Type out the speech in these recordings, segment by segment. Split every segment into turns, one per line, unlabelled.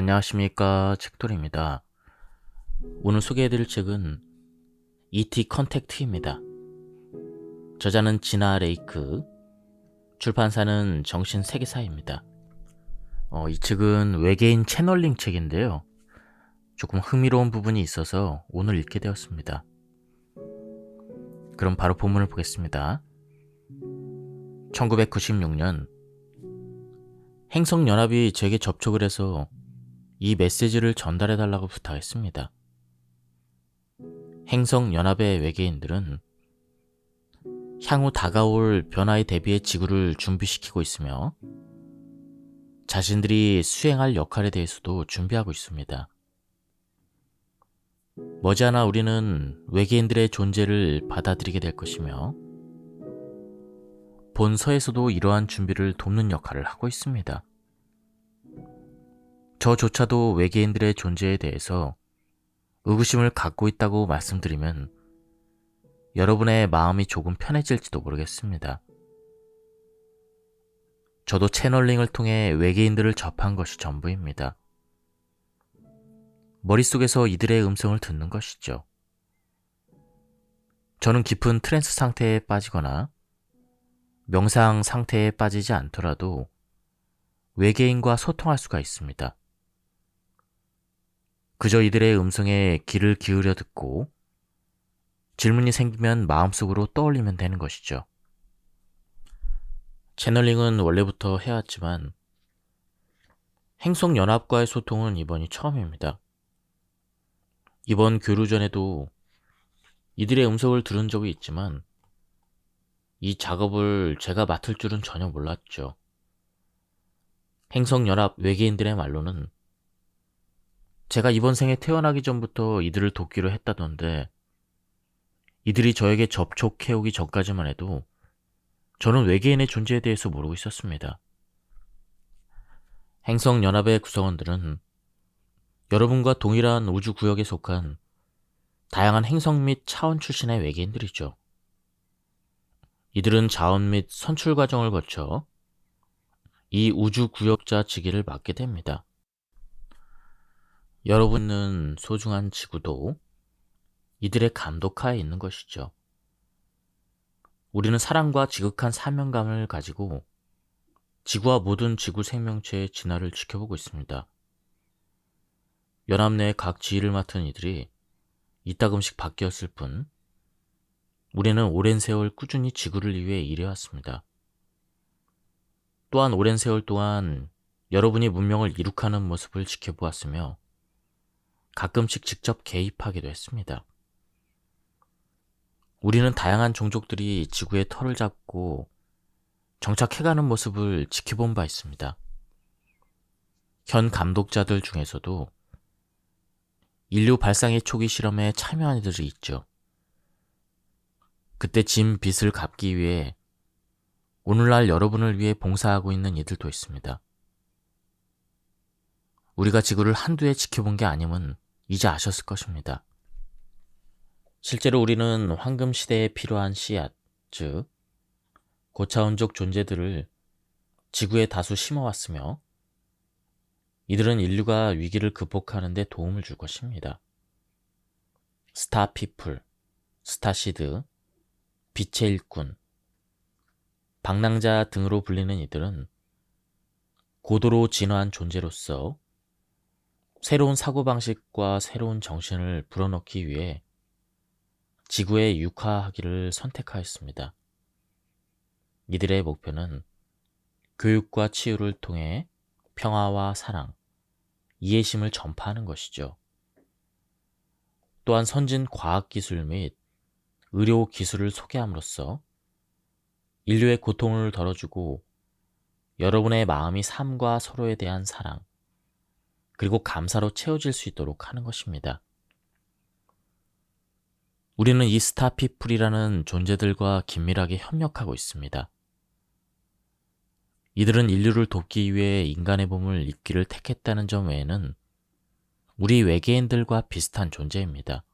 안녕하십니까, 책돌입니다. 오늘 소개해드릴 책은 E.T. 컨택트입니다. 저자는 지나 레이크, 출판사는 정신세계사입니다. 이 책은 외계인 채널링 책인데요. 조금 흥미로운 부분이 있어서 오늘 읽게 되었습니다. 그럼 바로 본문을 보겠습니다. 1996년 행성연합이 제게 접촉을 해서 이 메시지를 전달해달라고 부탁했습니다. 행성연합의 외계인들은 향후 다가올 변화에 대비해 지구를 준비시키고 있으며 자신들이 수행할 역할에 대해서도 준비하고 있습니다. 머지않아 우리는 외계인들의 존재를 받아들이게 될 것이며 본서에서도 이러한 준비를 돕는 역할을 하고 있습니다. 저조차도 외계인들의 존재에 대해서 의구심을 갖고 있다고 말씀드리면 여러분의 마음이 조금 편해질지도 모르겠습니다. 저도 채널링을 통해 외계인들을 접한 것이 전부입니다. 머릿속에서 이들의 음성을 듣는 것이죠. 저는 깊은 트랜스 상태에 빠지거나 명상 상태에 빠지지 않더라도 외계인과 소통할 수가 있습니다. 그저 이들의 음성에 귀를 기울여 듣고 질문이 생기면 마음속으로 떠올리면 되는 것이죠. 채널링은 원래부터 해왔지만 행성연합과의 소통은 이번이 처음입니다. 이번 교류 전에도 이들의 음성을 들은 적이 있지만 이 작업을 제가 맡을 줄은 전혀 몰랐죠. 행성연합 외계인들의 말로는 제가 이번 생에 태어나기 전부터 이들을 돕기로 했다던데 이들이 저에게 접촉해오기 전까지만 해도 저는 외계인의 존재에 대해서 모르고 있었습니다. 행성연합의 구성원들은 여러분과 동일한 우주구역에 속한 다양한 행성 및 차원 출신의 외계인들이죠. 이들은 자원 및 선출 과정을 거쳐 이 우주구역자 직위를 맡게 됩니다. 여러분은 소중한 지구도 이들의 감독하에 있는 것이죠. 우리는 사랑과 지극한 사명감을 가지고 지구와 모든 지구 생명체의 진화를 지켜보고 있습니다. 연합 내 각 지위를 맡은 이들이 이따금씩 바뀌었을 뿐 우리는 오랜 세월 꾸준히 지구를 위해 일해왔습니다. 또한 오랜 세월 동안 여러분이 문명을 이룩하는 모습을 지켜보았으며 가끔씩 직접 개입하기도 했습니다. 우리는 다양한 종족들이 지구의 털을 잡고 정착해가는 모습을 지켜본 바 있습니다. 현 감독자들 중에서도 인류 발상의 초기 실험에 참여한 이들이 있죠. 그때 진 빚을 갚기 위해 오늘날 여러분을 위해 봉사하고 있는 이들도 있습니다. 우리가 지구를 한두 해 지켜본 게 아님은 이제 아셨을 것입니다. 실제로 우리는 황금 시대에 필요한 씨앗, 즉 고차원적 존재들을 지구에 다수 심어왔으며 이들은 인류가 위기를 극복하는 데 도움을 줄 것입니다. 스타피플, 스타시드, 빛의 일꾼, 방랑자 등으로 불리는 이들은 고도로 진화한 존재로서 새로운 사고방식과 새로운 정신을 불어넣기 위해 지구에 육화하기를 선택하였습니다. 이들의 목표는 교육과 치유를 통해 평화와 사랑, 이해심을 전파하는 것이죠. 또한 선진 과학기술 및 의료기술을 소개함으로써 인류의 고통을 덜어주고 여러분의 마음이 삶과 서로에 대한 사랑, 그리고 감사로 채워질 수 있도록 하는 것입니다. 우리는 이 스타피플이라는 존재들과 긴밀하게 협력하고 있습니다. 이들은 인류를 돕기 위해 인간의 몸을 입기를 택했다는 점 외에는 우리 외계인들과 비슷한 존재입니다.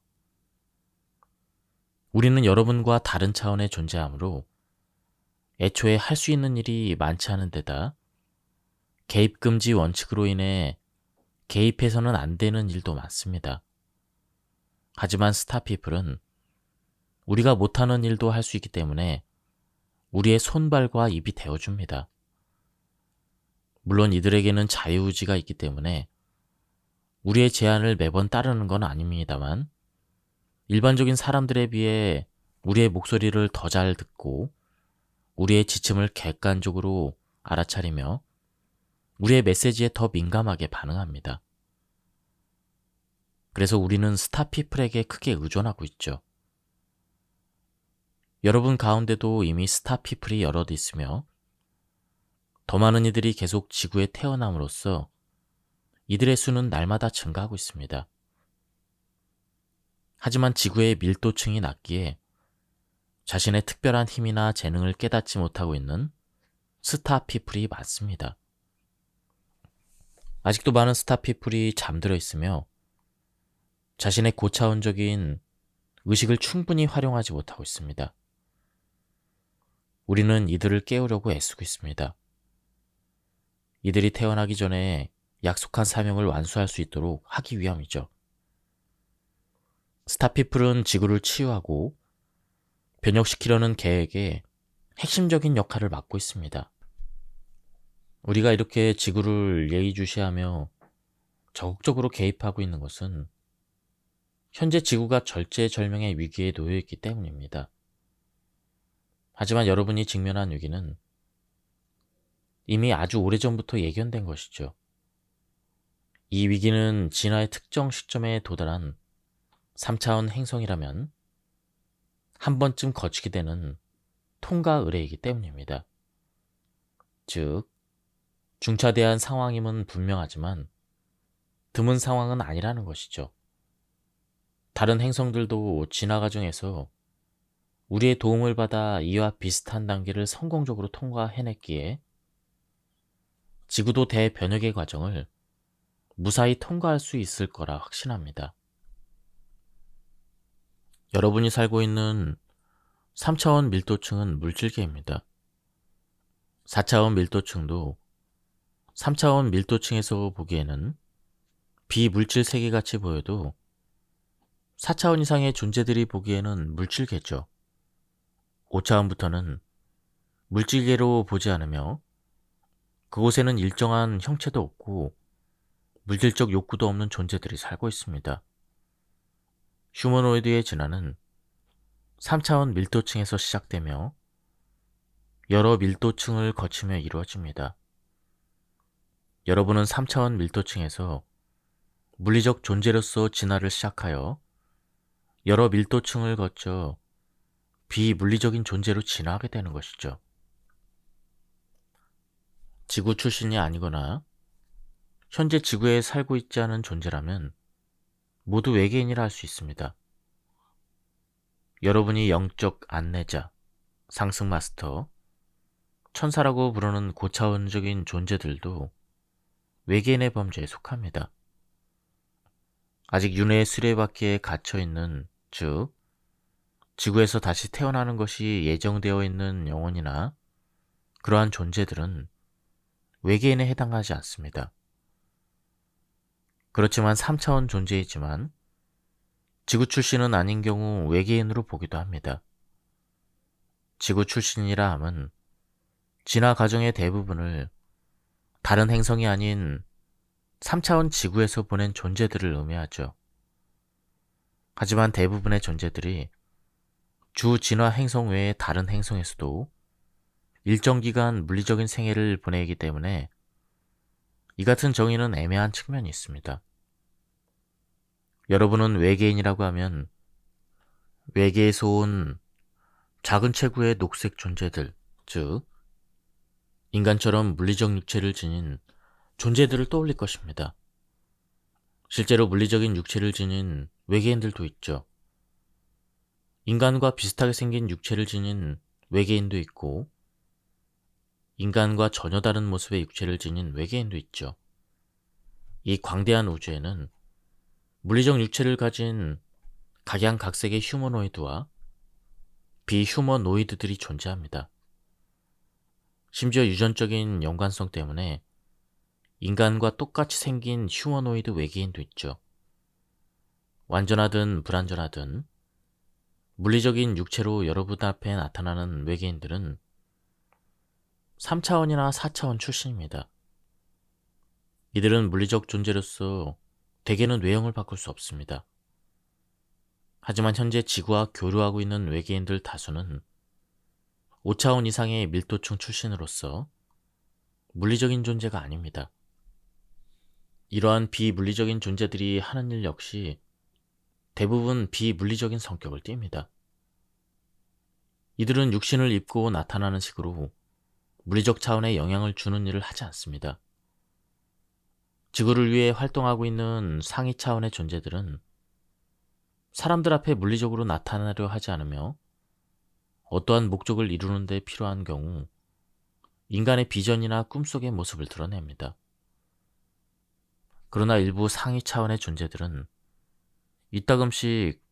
우리는 여러분과 다른 차원의 존재이므로 애초에 할 수 있는 일이 많지 않은 데다 개입금지 원칙으로 인해 개입해서는 안 되는 일도 많습니다. 하지만 스타피플은 우리가 못하는 일도 할 수 있기 때문에 우리의 손발과 입이 되어줍니다. 물론 이들에게는 자유의지가 있기 때문에 우리의 제안을 매번 따르는 건 아닙니다만 일반적인 사람들에 비해 우리의 목소리를 더 잘 듣고 우리의 지침을 객관적으로 알아차리며 우리의 메시지에 더 민감하게 반응합니다. 그래서 우리는 스타피플에게 크게 의존하고 있죠. 여러분 가운데도 이미 스타피플이 여럿 있으며 더 많은 이들이 계속 지구에 태어남으로써 이들의 수는 날마다 증가하고 있습니다. 하지만 지구의 밀도층이 낮기에 자신의 특별한 힘이나 재능을 깨닫지 못하고 있는 스타피플이 많습니다. 아직도 많은 스타피플이 잠들어 있으며 자신의 고차원적인 의식을 충분히 활용하지 못하고 있습니다. 우리는 이들을 깨우려고 애쓰고 있습니다. 이들이 태어나기 전에 약속한 사명을 완수할 수 있도록 하기 위함이죠. 스타피플은 지구를 치유하고 변혁시키려는 계획에 핵심적인 역할을 맡고 있습니다. 우리가 이렇게 지구를 예의주시하며 적극적으로 개입하고 있는 것은 현재 지구가 절제절명의 위기에 놓여 있기 때문입니다. 하지만 여러분이 직면한 위기는 이미 아주 오래전부터 예견된 것이죠. 이 위기는 진화의 특정 시점에 도달한 3차원 행성이라면 한 번쯤 거치게 되는 통과 의례이기 때문입니다. 즉, 중차대한 상황임은 분명하지만 드문 상황은 아니라는 것이죠. 다른 행성들도 진화 과정에서 우리의 도움을 받아 이와 비슷한 단계를 성공적으로 통과해냈기에 지구도 대변혁의 과정을 무사히 통과할 수 있을 거라 확신합니다. 여러분이 살고 있는 3차원 밀도층은 물질계입니다. 4차원 밀도층도 3차원 밀도층에서 보기에는 비물질 세계같이 보여도 4차원 이상의 존재들이 보기에는 물질계죠. 5차원부터는 물질계로 보지 않으며 그곳에는 일정한 형체도 없고 물질적 욕구도 없는 존재들이 살고 있습니다. 휴머노이드의 진화는 3차원 밀도층에서 시작되며 여러 밀도층을 거치며 이루어집니다. 여러분은 3차원 밀도층에서 물리적 존재로서 진화를 시작하여 여러 밀도층을 거쳐 비물리적인 존재로 진화하게 되는 것이죠. 지구 출신이 아니거나 현재 지구에 살고 있지 않은 존재라면 모두 외계인이라 할 수 있습니다. 여러분이 영적 안내자, 상승 마스터, 천사라고 부르는 고차원적인 존재들도 외계인의 범죄에 속합니다. 아직 윤회의 수레바퀴에 갇혀있는, 즉 지구에서 다시 태어나는 것이 예정되어 있는 영혼이나 그러한 존재들은 외계인에 해당하지 않습니다. 그렇지만 3차원 존재이지만 지구 출신은 아닌 경우 외계인으로 보기도 합니다. 지구 출신이라 함은 진화 과정의 대부분을 다른 행성이 아닌 3차원 지구에서 보낸 존재들을 의미하죠. 하지만 대부분의 존재들이 주 진화 행성 외의 다른 행성에서도 일정 기간 물리적인 생애를 보내기 때문에 이 같은 정의는 애매한 측면이 있습니다. 여러분은 외계인이라고 하면 외계에서 온 작은 체구의 녹색 존재들, 즉 인간처럼 물리적 육체를 지닌 존재들을 떠올릴 것입니다. 실제로 물리적인 육체를 지닌 외계인들도 있죠. 인간과 비슷하게 생긴 육체를 지닌 외계인도 있고 인간과 전혀 다른 모습의 육체를 지닌 외계인도 있죠. 이 광대한 우주에는 물리적 육체를 가진 각양각색의 휴머노이드와 비휴머노이드들이 존재합니다. 심지어 유전적인 연관성 때문에 인간과 똑같이 생긴 휴머노이드 외계인도 있죠. 완전하든 불완전하든 물리적인 육체로 여러분 앞에 나타나는 외계인들은 3차원이나 4차원 출신입니다. 이들은 물리적 존재로서 대개는 외형을 바꿀 수 없습니다. 하지만 현재 지구와 교류하고 있는 외계인들 다수는 5차원 이상의 밀도층 출신으로서 물리적인 존재가 아닙니다. 이러한 비물리적인 존재들이 하는 일 역시 대부분 비물리적인 성격을 띱니다. 이들은 육신을 입고 나타나는 식으로 물리적 차원에 영향을 주는 일을 하지 않습니다. 지구를 위해 활동하고 있는 상위 차원의 존재들은 사람들 앞에 물리적으로 나타나려 하지 않으며 어떠한 목적을 이루는 데 필요한 경우 인간의 비전이나 꿈속의 모습을 드러냅니다. 그러나 일부 상위 차원의 존재들은 이따금씩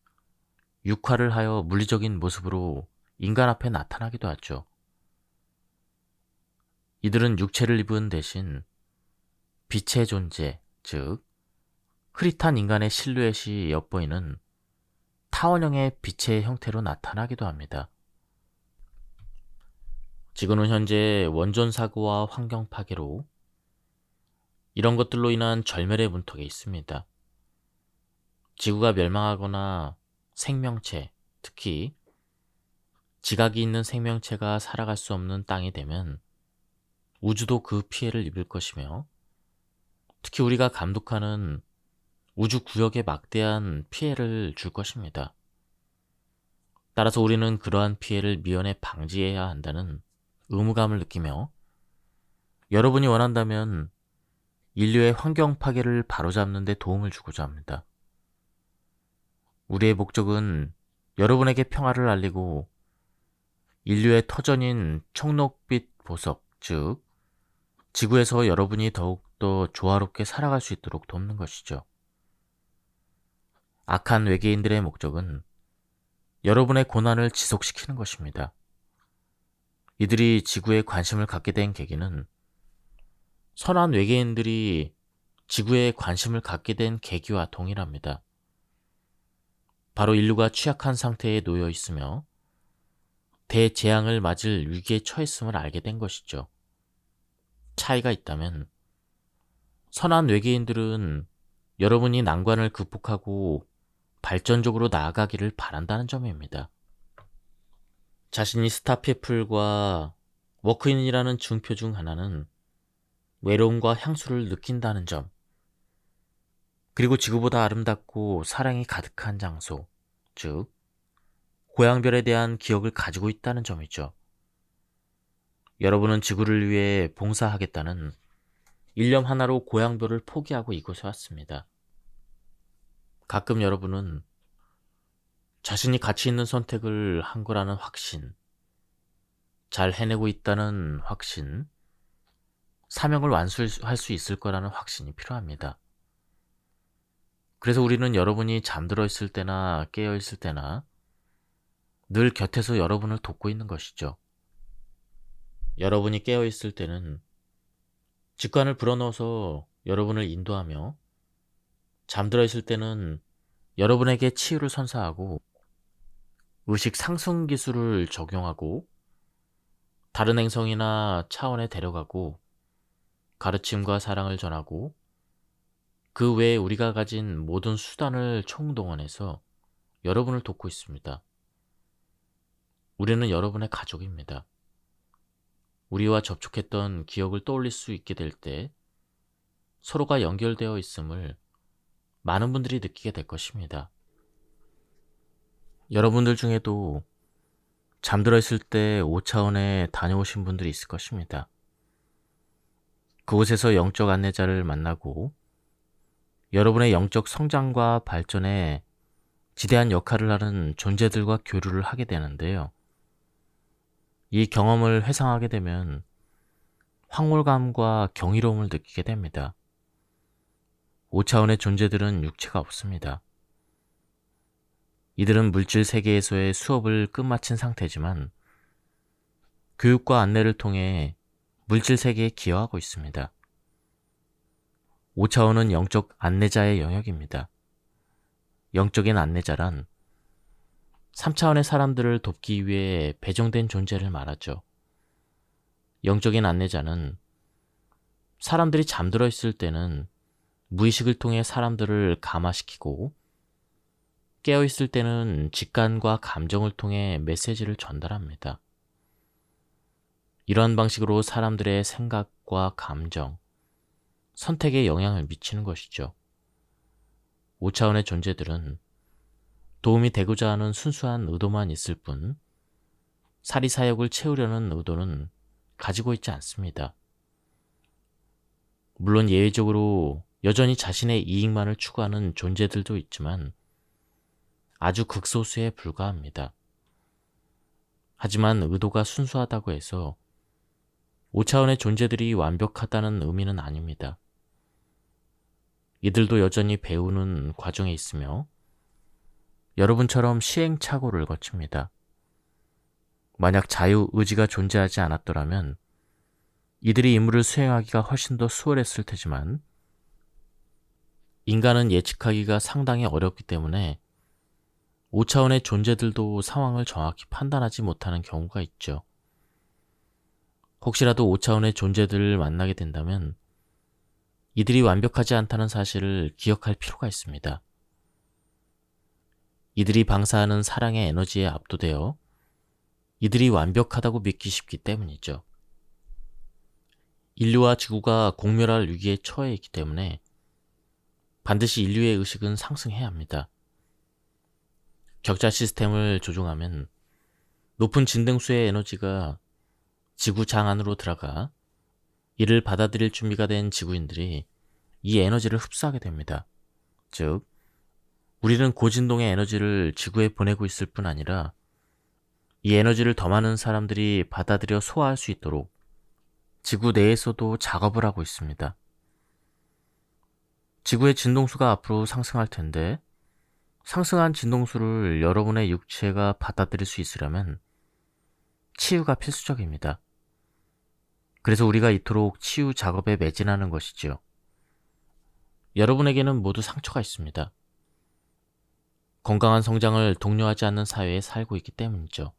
육화를 하여 물리적인 모습으로 인간 앞에 나타나기도 하죠. 이들은 육체를 입은 대신 빛의 존재, 즉 흐릿한 인간의 실루엣이 엿보이는 타원형의 빛의 형태로 나타나기도 합니다. 지구는 현재 원전 사고와 환경 파괴로 이런 것들로 인한 절멸의 문턱에 있습니다. 지구가 멸망하거나 생명체, 특히 지각이 있는 생명체가 살아갈 수 없는 땅이 되면 우주도 그 피해를 입을 것이며 특히 우리가 감독하는 우주 구역에 막대한 피해를 줄 것입니다. 따라서 우리는 그러한 피해를 미연에 방지해야 한다는 의무감을 느끼며 여러분이 원한다면 인류의 환경 파괴를 바로잡는 데 도움을 주고자 합니다. 우리의 목적은 여러분에게 평화를 알리고 인류의 터전인 청록빛 보석, 즉 지구에서 여러분이 더욱더 조화롭게 살아갈 수 있도록 돕는 것이죠. 악한 외계인들의 목적은 여러분의 고난을 지속시키는 것입니다. 이들이 지구에 관심을 갖게 된 계기는 선한 외계인들이 지구에 관심을 갖게 된 계기와 동일합니다. 바로 인류가 취약한 상태에 놓여 있으며 대재앙을 맞을 위기에 처했음을 알게 된 것이죠. 차이가 있다면 선한 외계인들은 여러분이 난관을 극복하고 발전적으로 나아가기를 바란다는 점입니다. 자신이 스타피플과 워크인이라는 증표 중 하나는 외로움과 향수를 느낀다는 점, 그리고 지구보다 아름답고 사랑이 가득한 장소, 즉 고향별에 대한 기억을 가지고 있다는 점이죠. 여러분은 지구를 위해 봉사하겠다는 일념 하나로 고향별을 포기하고 이곳에 왔습니다. 가끔 여러분은 자신이 가치 있는 선택을 한 거라는 확신, 잘 해내고 있다는 확신, 사명을 완수할 수 있을 거라는 확신이 필요합니다. 그래서 우리는 여러분이 잠들어 있을 때나 깨어 있을 때나 늘 곁에서 여러분을 돕고 있는 것이죠. 여러분이 깨어 있을 때는 직관을 불어넣어서 여러분을 인도하며 잠들어 있을 때는 여러분에게 치유를 선사하고 의식 상승 기술을 적용하고 다른 행성이나 차원에 데려가고 가르침과 사랑을 전하고 그 외에 우리가 가진 모든 수단을 총동원해서 여러분을 돕고 있습니다. 우리는 여러분의 가족입니다. 우리와 접촉했던 기억을 떠올릴 수 있게 될 때 서로가 연결되어 있음을 많은 분들이 느끼게 될 것입니다. 여러분들 중에도 잠들어 있을 때 5차원에 다녀오신 분들이 있을 것입니다. 그곳에서 영적 안내자를 만나고 여러분의 영적 성장과 발전에 지대한 역할을 하는 존재들과 교류를 하게 되는데요. 이 경험을 회상하게 되면 황홀감과 경이로움을 느끼게 됩니다. 5차원의 존재들은 육체가 없습니다. 이들은 물질 세계에서의 수업을 끝마친 상태지만 교육과 안내를 통해 물질 세계에 기여하고 있습니다. 5차원은 영적 안내자의 영역입니다. 영적인 안내자란 3차원의 사람들을 돕기 위해 배정된 존재를 말하죠. 영적인 안내자는 사람들이 잠들어 있을 때는 무의식을 통해 사람들을 감화시키고 깨어 있을 때는 직관과 감정을 통해 메시지를 전달합니다. 이러한 방식으로 사람들의 생각과 감정, 선택에 영향을 미치는 것이죠. 5차원의 존재들은 도움이 되고자 하는 순수한 의도만 있을 뿐 사리사욕을 채우려는 의도는 가지고 있지 않습니다. 물론 예외적으로 여전히 자신의 이익만을 추구하는 존재들도 있지만 아주 극소수에 불과합니다. 하지만 의도가 순수하다고 해서 5차원의 존재들이 완벽하다는 의미는 아닙니다. 이들도 여전히 배우는 과정에 있으며 여러분처럼 시행착오를 거칩니다. 만약 자유의지가 존재하지 않았더라면 이들이 임무를 수행하기가 훨씬 더 수월했을 테지만 인간은 예측하기가 상당히 어렵기 때문에 5차원의 존재들도 상황을 정확히 판단하지 못하는 경우가 있죠. 혹시라도 5차원의 존재들을 만나게 된다면 이들이 완벽하지 않다는 사실을 기억할 필요가 있습니다. 이들이 방사하는 사랑의 에너지에 압도되어 이들이 완벽하다고 믿기 쉽기 때문이죠. 인류와 지구가 공멸할 위기에 처해 있기 때문에 반드시 인류의 의식은 상승해야 합니다. 격자 시스템을 조종하면 높은 진등수의 에너지가 지구 장 안으로 들어가 이를 받아들일 준비가 된 지구인들이 이 에너지를 흡수하게 됩니다. 즉, 우리는 고진동의 에너지를 지구에 보내고 있을 뿐 아니라 이 에너지를 더 많은 사람들이 받아들여 소화할 수 있도록 지구 내에서도 작업을 하고 있습니다. 지구의 진동수가 앞으로 상승할 텐데 상승한 진동수를 여러분의 육체가 받아들일 수 있으려면 치유가 필수적입니다. 그래서 우리가 이토록 치유 작업에 매진하는 것이지요. 여러분에게는 모두 상처가 있습니다. 건강한 성장을 독려하지 않는 사회에 살고 있기 때문이죠.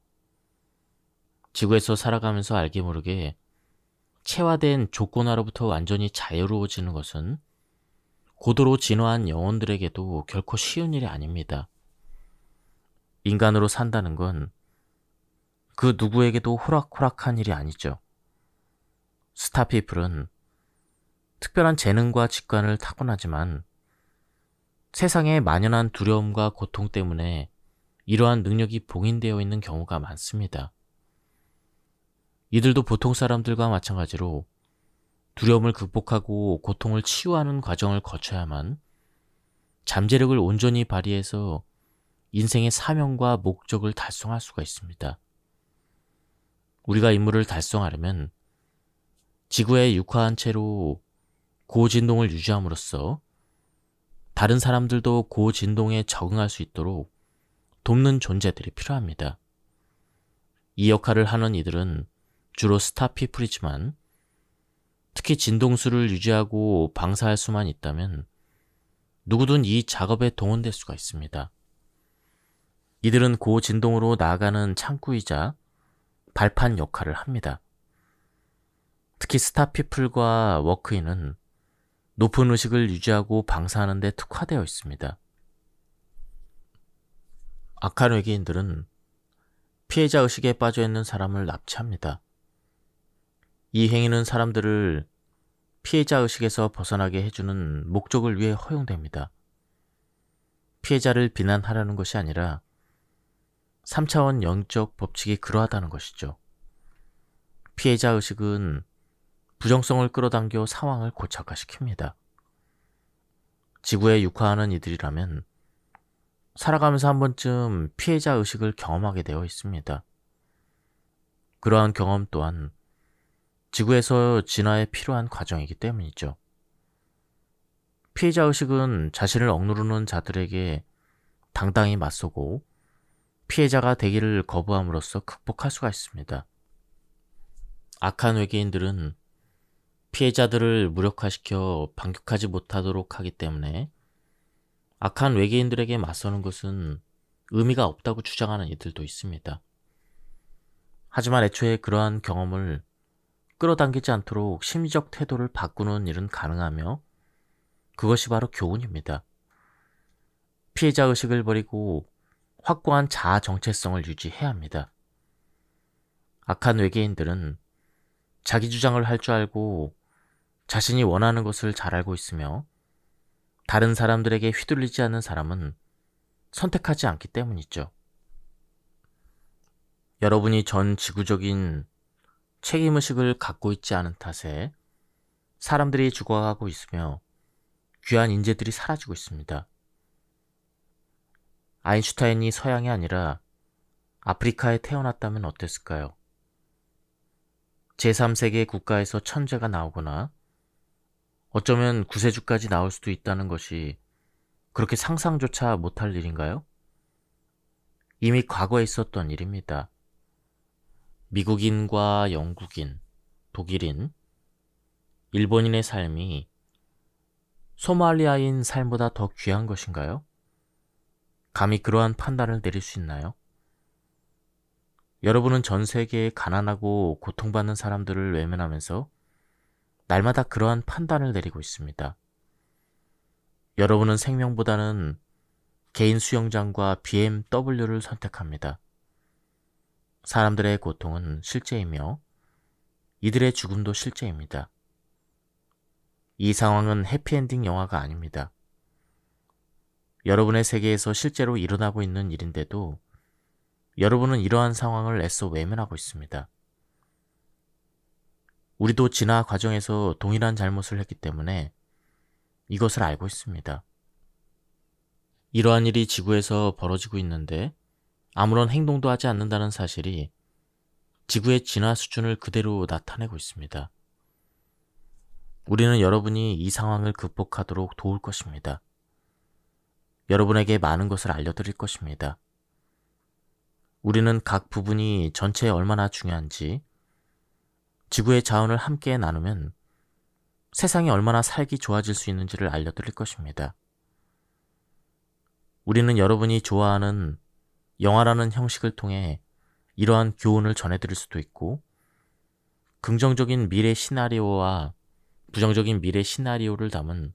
지구에서 살아가면서 알게 모르게 체화된 조건화로부터 완전히 자유로워지는 것은 고도로 진화한 영혼들에게도 결코 쉬운 일이 아닙니다. 인간으로 산다는 건 그 누구에게도 호락호락한 일이 아니죠. 스타피플은 특별한 재능과 직관을 타고나지만 세상에 만연한 두려움과 고통 때문에 이러한 능력이 봉인되어 있는 경우가 많습니다. 이들도 보통 사람들과 마찬가지로 두려움을 극복하고 고통을 치유하는 과정을 거쳐야만 잠재력을 온전히 발휘해서 인생의 사명과 목적을 달성할 수가 있습니다. 우리가 임무를 달성하려면 지구에 육화한 채로 고진동을 유지함으로써 다른 사람들도 고진동에 적응할 수 있도록 돕는 존재들이 필요합니다. 이 역할을 하는 이들은 주로 스타피플이지만 특히 진동수를 유지하고 방사할 수만 있다면 누구든 이 작업에 동원될 수가 있습니다. 이들은 고진동으로 나아가는 창구이자 발판 역할을 합니다. 특히 스타피플과 워크인은 높은 의식을 유지하고 방사하는 데 특화되어 있습니다. 악한 외계인들은 피해자 의식에 빠져있는 사람을 납치합니다. 이 행위는 사람들을 피해자 의식에서 벗어나게 해주는 목적을 위해 허용됩니다. 피해자를 비난하려는 것이 아니라 3차원 영적 법칙이 그러하다는 것이죠. 피해자 의식은 부정성을 끌어당겨 상황을 고착화시킵니다. 지구에 육화하는 이들이라면 살아가면서 한 번쯤 피해자 의식을 경험하게 되어 있습니다. 그러한 경험 또한 지구에서 진화에 필요한 과정이기 때문이죠. 피해자 의식은 자신을 억누르는 자들에게 당당히 맞서고 피해자가 되기를 거부함으로써 극복할 수가 있습니다. 악한 외계인들은 피해자들을 무력화시켜 반격하지 못하도록 하기 때문에 악한 외계인들에게 맞서는 것은 의미가 없다고 주장하는 이들도 있습니다. 하지만 애초에 그러한 경험을 끌어당기지 않도록 심리적 태도를 바꾸는 일은 가능하며 그것이 바로 교훈입니다. 피해자 의식을 버리고 확고한 자아 정체성을 유지해야 합니다. 악한 외계인들은 자기 주장을 할 줄 알고 자신이 원하는 것을 잘 알고 있으며 다른 사람들에게 휘둘리지 않는 사람은 선택하지 않기 때문이죠. 여러분이 전 지구적인 책임의식을 갖고 있지 않은 탓에 사람들이 죽어가고 있으며 귀한 인재들이 사라지고 있습니다. 아인슈타인이 서양이 아니라 아프리카에 태어났다면 어땠을까요? 제3세계 국가에서 천재가 나오거나 어쩌면 구세주까지 나올 수도 있다는 것이 그렇게 상상조차 못할 일인가요? 이미 과거에 있었던 일입니다. 미국인과 영국인, 독일인, 일본인의 삶이 소말리아인 삶보다 더 귀한 것인가요? 감히 그러한 판단을 내릴 수 있나요? 여러분은 전 세계에 가난하고 고통받는 사람들을 외면하면서 날마다 그러한 판단을 내리고 있습니다. 여러분은 생명보다는 개인 수영장과 BMW를 선택합니다. 사람들의 고통은 실제이며 이들의 죽음도 실제입니다. 이 상황은 해피엔딩 영화가 아닙니다. 여러분의 세계에서 실제로 일어나고 있는 일인데도 여러분은 이러한 상황을 애써 외면하고 있습니다. 우리도 진화 과정에서 동일한 잘못을 했기 때문에 이것을 알고 있습니다. 이러한 일이 지구에서 벌어지고 있는데 아무런 행동도 하지 않는다는 사실이 지구의 진화 수준을 그대로 나타내고 있습니다. 우리는 여러분이 이 상황을 극복하도록 도울 것입니다. 여러분에게 많은 것을 알려드릴 것입니다. 우리는 각 부분이 전체에 얼마나 중요한지, 지구의 자원을 함께 나누면 세상이 얼마나 살기 좋아질 수 있는지를 알려드릴 것입니다. 우리는 여러분이 좋아하는 영화라는 형식을 통해 이러한 교훈을 전해드릴 수도 있고, 긍정적인 미래 시나리오와 부정적인 미래 시나리오를 담은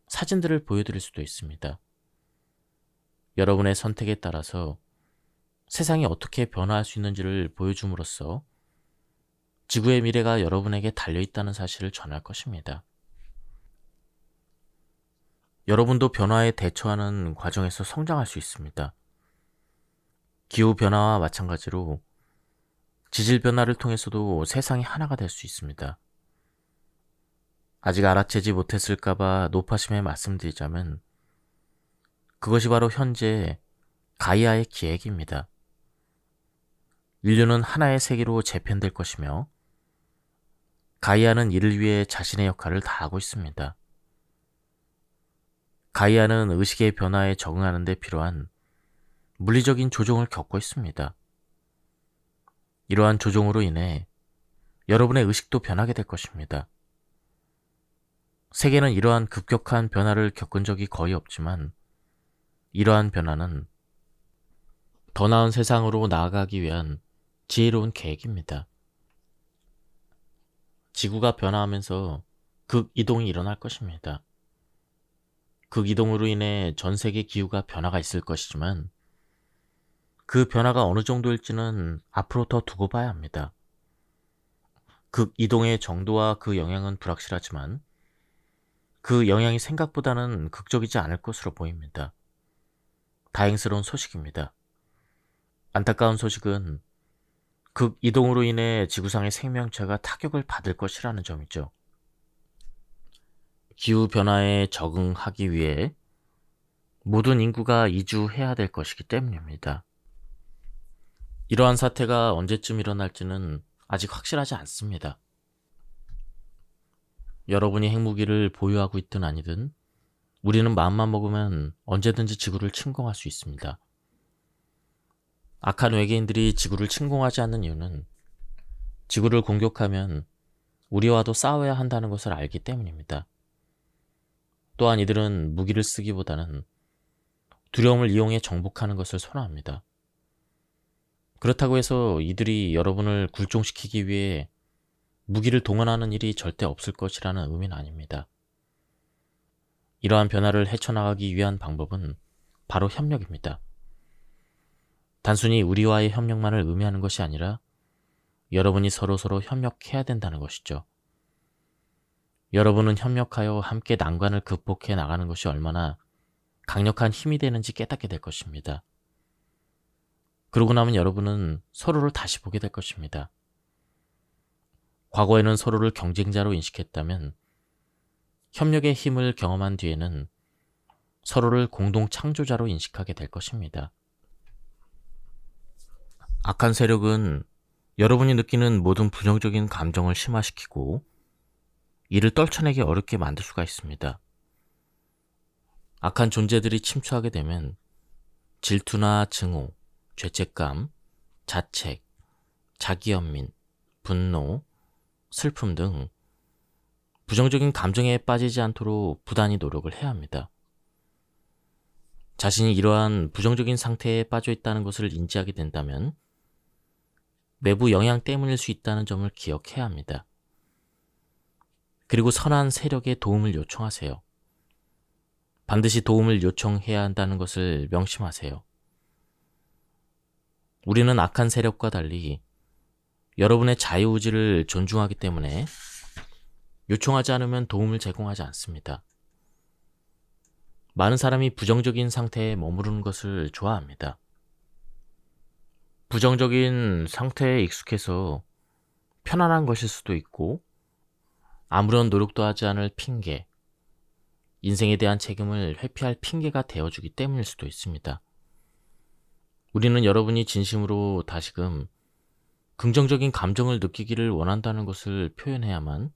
사진들을 보여드릴 수도 있습니다. 여러분의 선택에 따라서 세상이 어떻게 변화할 수 있는지를 보여줌으로써 지구의 미래가 여러분에게 달려있다는 사실을 전할 것입니다. 여러분도 변화에 대처하는 과정에서 성장할 수 있습니다. 기후변화와 마찬가지로 지질 변화를 통해서도 세상이 하나가 될 수 있습니다. 아직 알아채지 못했을까봐 노파심에 말씀드리자면 그것이 바로 현재 가이아의 기획입니다. 인류는 하나의 세계로 재편될 것이며 가이아는 이를 위해 자신의 역할을 다하고 있습니다. 가이아는 의식의 변화에 적응하는 데 필요한 물리적인 조종을 겪고 있습니다. 이러한 조종으로 인해 여러분의 의식도 변하게 될 것입니다. 세계는 이러한 급격한 변화를 겪은 적이 거의 없지만 이러한 변화는 더 나은 세상으로 나아가기 위한 지혜로운 계획입니다. 지구가 변화하면서 극이동이 일어날 것입니다. 극이동으로 인해 전 세계 기후가 변화가 있을 것이지만 그 변화가 어느 정도일지는 앞으로 더 두고 봐야 합니다. 극이동의 정도와 그 영향은 불확실하지만 그 영향이 생각보다는 극적이지 않을 것으로 보입니다. 다행스러운 소식입니다. 안타까운 소식은 극이동으로 인해 지구상의 생명체가 타격을 받을 것이라는 점이죠. 기후변화에 적응하기 위해 모든 인구가 이주해야 될 것이기 때문입니다. 이러한 사태가 언제쯤 일어날지는 아직 확실하지 않습니다. 여러분이 핵무기를 보유하고 있든 아니든 우리는 마음만 먹으면 언제든지 지구를 침공할 수 있습니다. 악한 외계인들이 지구를 침공하지 않는 이유는 지구를 공격하면 우리와도 싸워야 한다는 것을 알기 때문입니다. 또한 이들은 무기를 쓰기보다는 두려움을 이용해 정복하는 것을 선호합니다. 그렇다고 해서 이들이 여러분을 굴종시키기 위해 무기를 동원하는 일이 절대 없을 것이라는 의미는 아닙니다. 이러한 변화를 헤쳐나가기 위한 방법은 바로 협력입니다. 단순히 우리와의 협력만을 의미하는 것이 아니라 여러분이 서로서로 협력해야 된다는 것이죠. 여러분은 협력하여 함께 난관을 극복해 나가는 것이 얼마나 강력한 힘이 되는지 깨닫게 될 것입니다. 그러고 나면 여러분은 서로를 다시 보게 될 것입니다. 과거에는 서로를 경쟁자로 인식했다면 협력의 힘을 경험한 뒤에는 서로를 공동 창조자로 인식하게 될 것입니다. 악한 세력은 여러분이 느끼는 모든 부정적인 감정을 심화시키고 이를 떨쳐내기 어렵게 만들 수가 있습니다. 악한 존재들이 침투하게 되면 질투나 증오, 죄책감, 자책, 자기연민, 분노, 슬픔 등 부정적인 감정에 빠지지 않도록 부단히 노력을 해야 합니다. 자신이 이러한 부정적인 상태에 빠져 있다는 것을 인지하게 된다면 외부 영향 때문일 수 있다는 점을 기억해야 합니다. 그리고 선한 세력의 도움을 요청하세요. 반드시 도움을 요청해야 한다는 것을 명심하세요. 우리는 악한 세력과 달리 여러분의 자유의지를 존중하기 때문에 요청하지 않으면 도움을 제공하지 않습니다. 많은 사람이 부정적인 상태에 머무르는 것을 좋아합니다. 부정적인 상태에 익숙해서 편안한 것일 수도 있고 아무런 노력도 하지 않을 핑계, 인생에 대한 책임을 회피할 핑계가 되어주기 때문일 수도 있습니다. 우리는 여러분이 진심으로 다시금 긍정적인 감정을 느끼기를 원한다는 것을 표현해야만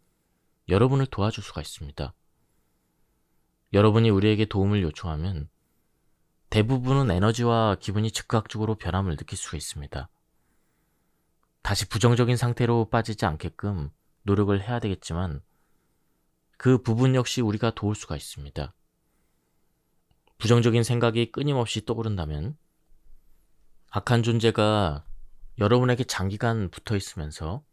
여러분을 도와줄 수가 있습니다. 여러분이 우리에게 도움을 요청하면 대부분은 에너지와 기분이 즉각적으로 변함을 느낄 수가 있습니다. 다시 부정적인 상태로 빠지지 않게끔 노력을 해야 되겠지만 그 부분 역시 우리가 도울 수가 있습니다. 부정적인 생각이 끊임없이 떠오른다면 악한 존재가 여러분에게 장기간 붙어 있으면서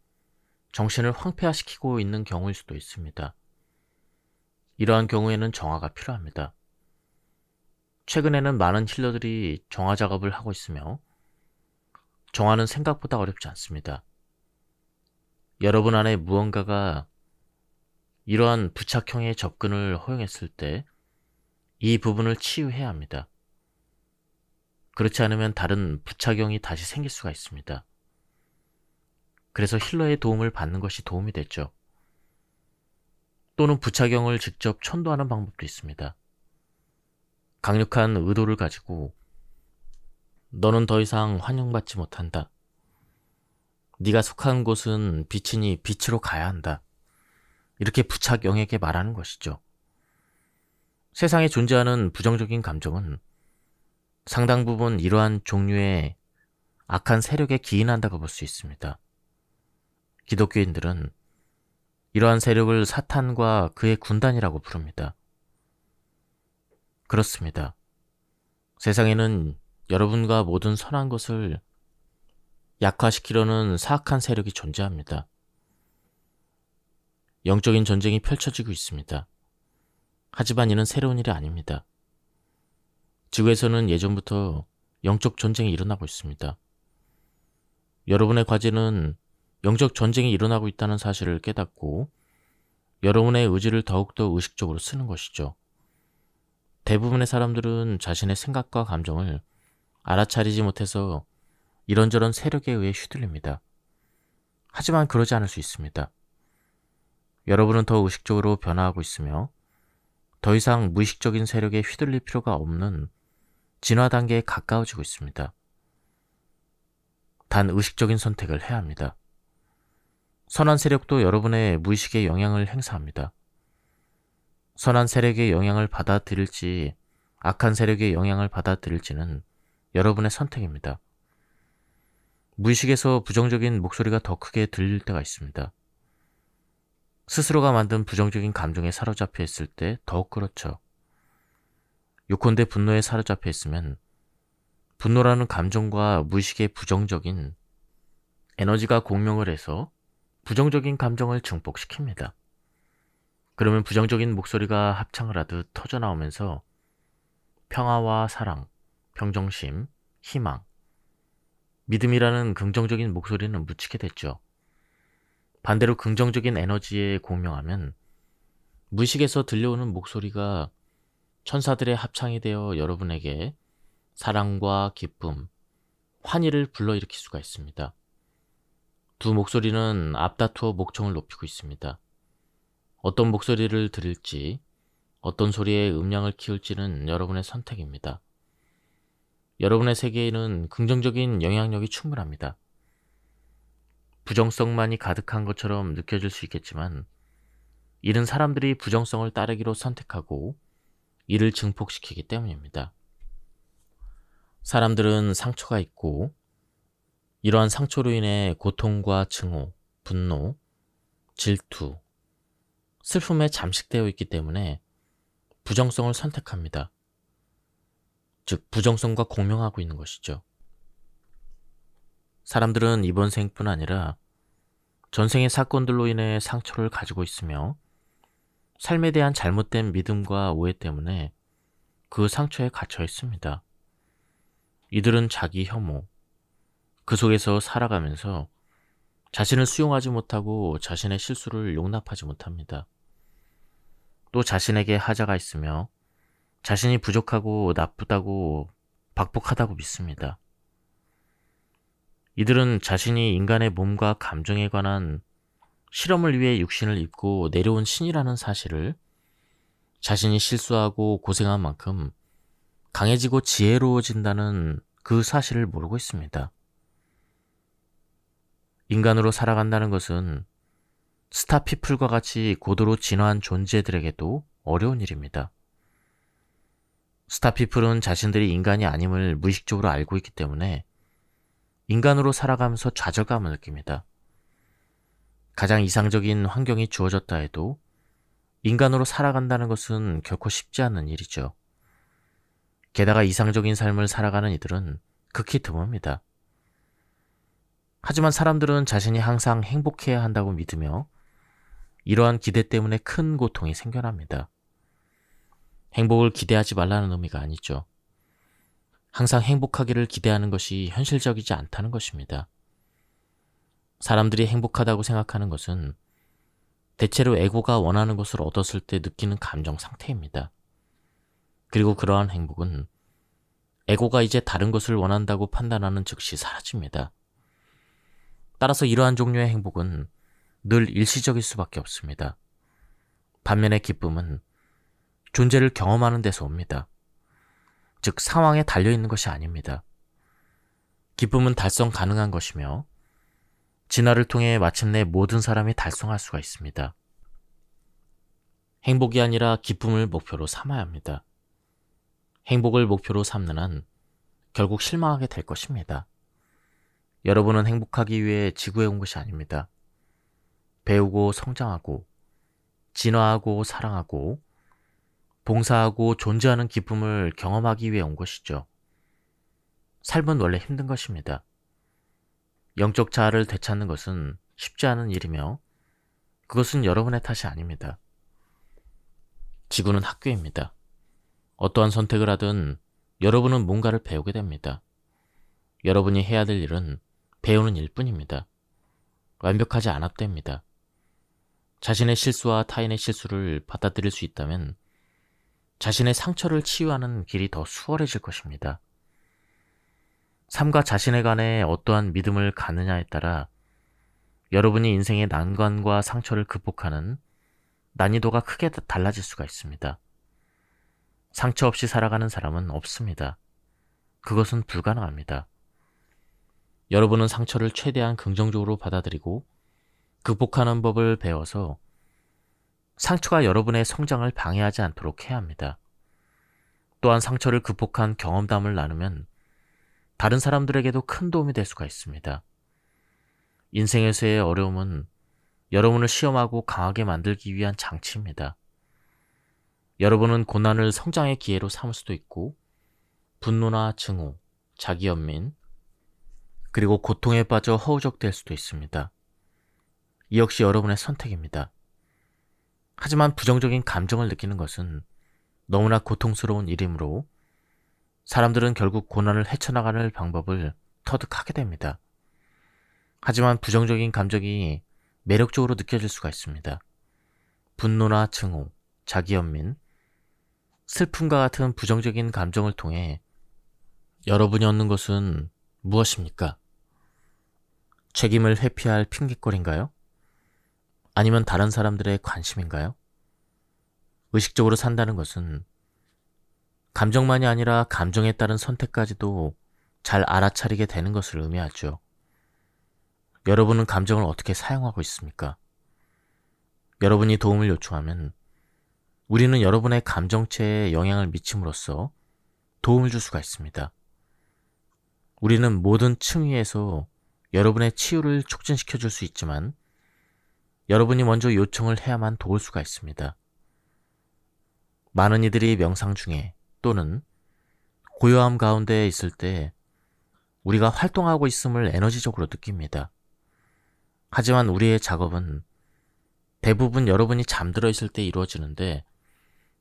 정신을 황폐화시키고 있는 경우일 수도 있습니다. 이러한 경우에는 정화가 필요합니다. 최근에는 많은 힐러들이 정화 작업을 하고 있으며 정화는 생각보다 어렵지 않습니다. 여러분 안에 무언가가 이러한 부착형의 접근을 허용했을 때 이 부분을 치유해야 합니다. 그렇지 않으면 다른 부착형이 다시 생길 수가 있습니다. 그래서 힐러의 도움을 받는 것이 도움이 됐죠. 또는 부착형을 직접 천도하는 방법도 있습니다. 강력한 의도를 가지고 너는 더 이상 환영받지 못한다. 네가 속한 곳은 빛이니 빛으로 가야 한다. 이렇게 부착형에게 말하는 것이죠. 세상에 존재하는 부정적인 감정은 상당 부분 이러한 종류의 악한 세력에 기인한다고 볼 수 있습니다. 기독교인들은 이러한 세력을 사탄과 그의 군단이라고 부릅니다. 그렇습니다. 세상에는 여러분과 모든 선한 것을 약화시키려는 사악한 세력이 존재합니다. 영적인 전쟁이 펼쳐지고 있습니다. 하지만 이는 새로운 일이 아닙니다. 지구에서는 예전부터 영적 전쟁이 일어나고 있습니다. 여러분의 과제는 영적 전쟁이 일어나고 있다는 사실을 깨닫고 여러분의 의지를 더욱더 의식적으로 쓰는 것이죠. 대부분의 사람들은 자신의 생각과 감정을 알아차리지 못해서 이런저런 세력에 의해 휘둘립니다. 하지만 그러지 않을 수 있습니다. 여러분은 더 의식적으로 변화하고 있으며 더 이상 무의식적인 세력에 휘둘릴 필요가 없는 진화 단계에 가까워지고 있습니다. 단 의식적인 선택을 해야 합니다. 선한 세력도 여러분의 무의식에 영향을 행사합니다. 선한 세력의 영향을 받아들일지 악한 세력의 영향을 받아들일지는 여러분의 선택입니다. 무의식에서 부정적인 목소리가 더 크게 들릴 때가 있습니다. 스스로가 만든 부정적인 감정에 사로잡혀 있을 때 더욱 그렇죠. 요컨대 분노에 사로잡혀 있으면 분노라는 감정과 무의식의 부정적인 에너지가 공명을 해서 부정적인 감정을 증폭시킵니다. 그러면 부정적인 목소리가 합창을 하듯 터져나오면서 평화와 사랑, 평정심, 희망, 믿음이라는 긍정적인 목소리는 묻히게 됐죠. 반대로 긍정적인 에너지에 공명하면 무의식에서 들려오는 목소리가 천사들의 합창이 되어 여러분에게 사랑과 기쁨, 환희를 불러일으킬 수가 있습니다. 두 목소리는 앞다투어 목청을 높이고 있습니다. 어떤 목소리를 들을지, 어떤 소리의 음량을 키울지는 여러분의 선택입니다. 여러분의 세계에는 긍정적인 영향력이 충분합니다. 부정성만이 가득한 것처럼 느껴질 수 있겠지만 이는 사람들이 부정성을 따르기로 선택하고 이를 증폭시키기 때문입니다. 사람들은 상처가 있고 이러한 상처로 인해 고통과 증오, 분노, 질투, 슬픔에 잠식되어 있기 때문에 부정성을 선택합니다. 즉, 부정성과 공명하고 있는 것이죠. 사람들은 이번 생뿐 아니라 전생의 사건들로 인해 상처를 가지고 있으며 삶에 대한 잘못된 믿음과 오해 때문에 그 상처에 갇혀 있습니다. 이들은 자기 혐오, 그 속에서 살아가면서 자신을 수용하지 못하고 자신의 실수를 용납하지 못합니다. 또 자신에게 하자가 있으며 자신이 부족하고 나쁘다고 박복하다고 믿습니다. 이들은 자신이 인간의 몸과 감정에 관한 실험을 위해 육신을 입고 내려온 신이라는 사실을 자신이 실수하고 고생한 만큼 강해지고 지혜로워진다는 그 사실을 모르고 있습니다. 인간으로 살아간다는 것은 스타피플과 같이 고도로 진화한 존재들에게도 어려운 일입니다. 스타피플은 자신들이 인간이 아님을 무의식적으로 알고 있기 때문에 인간으로 살아가면서 좌절감을 느낍니다. 가장 이상적인 환경이 주어졌다 해도 인간으로 살아간다는 것은 결코 쉽지 않은 일이죠. 게다가 이상적인 삶을 살아가는 이들은 극히 드뭅니다. 하지만 사람들은 자신이 항상 행복해야 한다고 믿으며 이러한 기대 때문에 큰 고통이 생겨납니다. 행복을 기대하지 말라는 의미가 아니죠. 항상 행복하기를 기대하는 것이 현실적이지 않다는 것입니다. 사람들이 행복하다고 생각하는 것은 대체로 에고가 원하는 것을 얻었을 때 느끼는 감정 상태입니다. 그리고 그러한 행복은 에고가 이제 다른 것을 원한다고 판단하는 즉시 사라집니다. 따라서 이러한 종류의 행복은 늘 일시적일 수밖에 없습니다. 반면에 기쁨은 존재를 경험하는 데서 옵니다. 즉, 상황에 달려있는 것이 아닙니다. 기쁨은 달성 가능한 것이며 진화를 통해 마침내 모든 사람이 달성할 수가 있습니다. 행복이 아니라 기쁨을 목표로 삼아야 합니다. 행복을 목표로 삼는 한 결국 실망하게 될 것입니다. 여러분은 행복하기 위해 지구에 온 것이 아닙니다. 배우고 성장하고 진화하고 사랑하고 봉사하고 존재하는 기쁨을 경험하기 위해 온 것이죠. 삶은 원래 힘든 것입니다. 영적 자아를 되찾는 것은 쉽지 않은 일이며 그것은 여러분의 탓이 아닙니다. 지구는 학교입니다. 어떠한 선택을 하든 여러분은 뭔가를 배우게 됩니다. 여러분이 해야 될 일은 배우는 일뿐입니다. 완벽하지 않아도 됩니다. 자신의 실수와 타인의 실수를 받아들일 수 있다면 자신의 상처를 치유하는 길이 더 수월해질 것입니다. 삶과 자신에 관해 어떠한 믿음을 갖느냐에 따라 여러분이 인생의 난관과 상처를 극복하는 난이도가 크게 달라질 수가 있습니다. 상처 없이 살아가는 사람은 없습니다. 그것은 불가능합니다. 여러분은 상처를 최대한 긍정적으로 받아들이고 극복하는 법을 배워서 상처가 여러분의 성장을 방해하지 않도록 해야 합니다. 또한 상처를 극복한 경험담을 나누면 다른 사람들에게도 큰 도움이 될 수가 있습니다. 인생에서의 어려움은 여러분을 시험하고 강하게 만들기 위한 장치입니다. 여러분은 고난을 성장의 기회로 삼을 수도 있고 분노나 증오, 자기연민, 그리고 고통에 빠져 허우적될 수도 있습니다. 이 역시 여러분의 선택입니다. 하지만 부정적인 감정을 느끼는 것은 너무나 고통스러운 일이므로 사람들은 결국 고난을 헤쳐나가는 방법을 터득하게 됩니다. 하지만 부정적인 감정이 매력적으로 느껴질 수가 있습니다. 분노나 증오, 자기연민, 슬픔과 같은 부정적인 감정을 통해 여러분이 얻는 것은 무엇입니까? 책임을 회피할 핑계거리인가요? 아니면 다른 사람들의 관심인가요? 의식적으로 산다는 것은 감정만이 아니라 감정에 따른 선택까지도 잘 알아차리게 되는 것을 의미하죠. 여러분은 감정을 어떻게 사용하고 있습니까? 여러분이 도움을 요청하면 우리는 여러분의 감정체에 영향을 미침으로써 도움을 줄 수가 있습니다. 우리는 모든 층위에서 여러분의 치유를 촉진시켜 줄 수 있지만 여러분이 먼저 요청을 해야만 도울 수가 있습니다. 많은 이들이 명상 중에 또는 고요함 가운데 있을 때 우리가 활동하고 있음을 에너지적으로 느낍니다. 하지만 우리의 작업은 대부분 여러분이 잠들어 있을 때 이루어지는데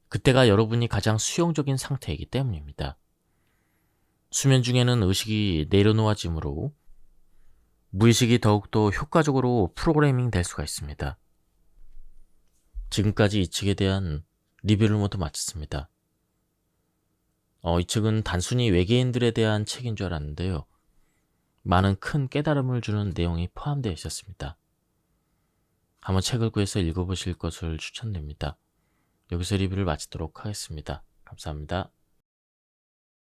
그때가 여러분이 가장 수용적인 상태이기 때문입니다. 수면 중에는 의식이 내려놓아지므로 무의식이 더욱더 효과적으로 프로그래밍 될 수가 있습니다. 지금까지 이 책에 대한 리뷰를 모두 마쳤습니다. 이 책은 단순히 외계인들에 대한 책인 줄 알았는데요. 많은 큰 깨달음을 주는 내용이 포함되어 있었습니다. 한번 책을 구해서 읽어보실 것을 추천드립니다. 여기서 리뷰를 마치도록 하겠습니다. 감사합니다.